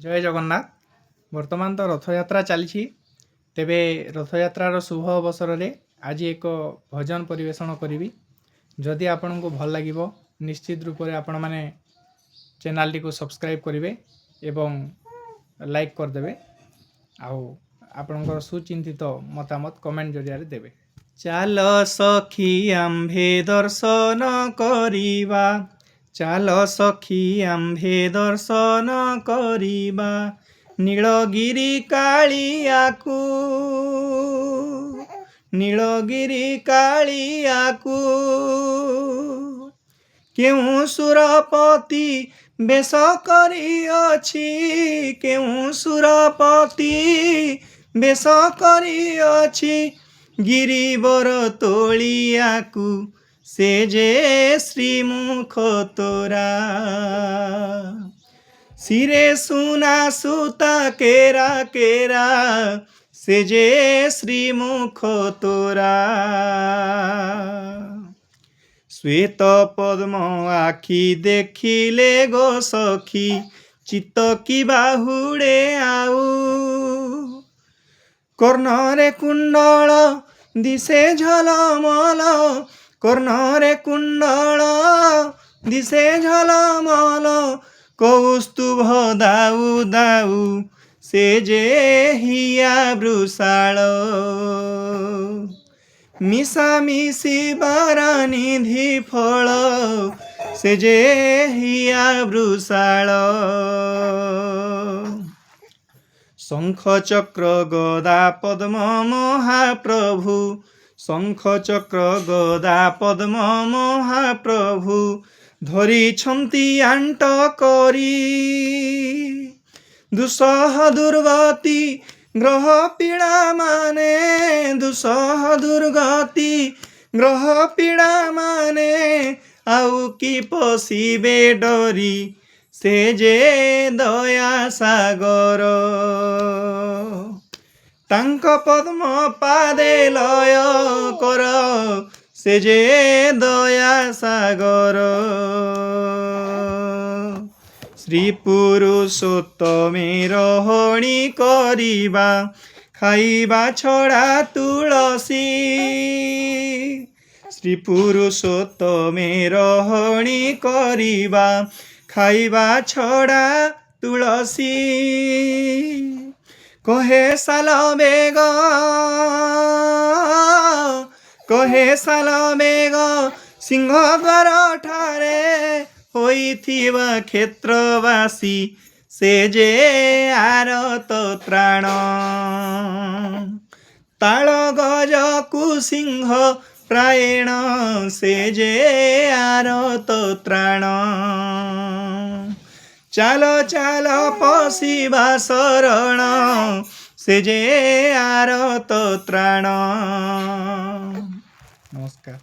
जय जगन्नाथ। वर्तमान तो रथयात्रा चली तेबे रथयात्रार शुभ अवसर में आज एक भजन परिवेषण करी। जदि आपण को भल लगे निश्चित रूप से आपण मैंने चैनल को सब्सक्राइब करेंगे एवं लाइक करदे आपणकर सुचिंतित मतामत कमेंट जरिया देवे। चाल सखी आम्भे दर्शन करिबा, चाल सखी आम्भे दर्शन करिबा, नीलगिरी कालियाकू, नीलगिरी कालियाकू। केउं सुरपति बेश करिअछि, केउं सुरपति बेश करिअछि, गिरिवर तोलियाकू से जे श्रीमुख तोरा। सिरे सुना सुता केरा केरा, से जे श्रीमुख तोरा। श्वेत पद्म आखि देखिले गो सखी, चित्त की बाहुड़े आऊ। कर्णरे कुंडल दिशे झलमल, कर्णरे कुंडल दिशे झलमल, कौस्तुभ दाऊ दाऊ, से जे हिया वृषाल। मिशामिशी बारानिधि फल, से जे हिया वृषाल। शंख चक्र गदा पद्म महाप्रभु, शंख चक्र गदा पद्म महाप्रभु, धरिछन्ति आंट करी। दुसह दुर्गति ग्रह पीड़ा माने, दुसह दुर्गति ग्रह पीड़ा माने, आउ कि पशिबे डरी, से जे दया सागर। तांक पद्म पादे लय कर, से जे दया सागर। श्री पुरुषोत्तमे रहणी करिबा, खाइबा छड़ा तुलसी। श्री पुरुषोत्तमे रहणी करिबा, खाइबा छड़ा तुलसी। कहे साल बेग, कहे साल बेग, सिंहद्वार ठारे होइथिबा क्षेत्रवासी, से जे आरत त्राण। ताल गज कुसिंह प्रायण, से जे आरत त्राण। चाल चाल पशिबा शरण, से जे आरत त्राण। नमस्कार।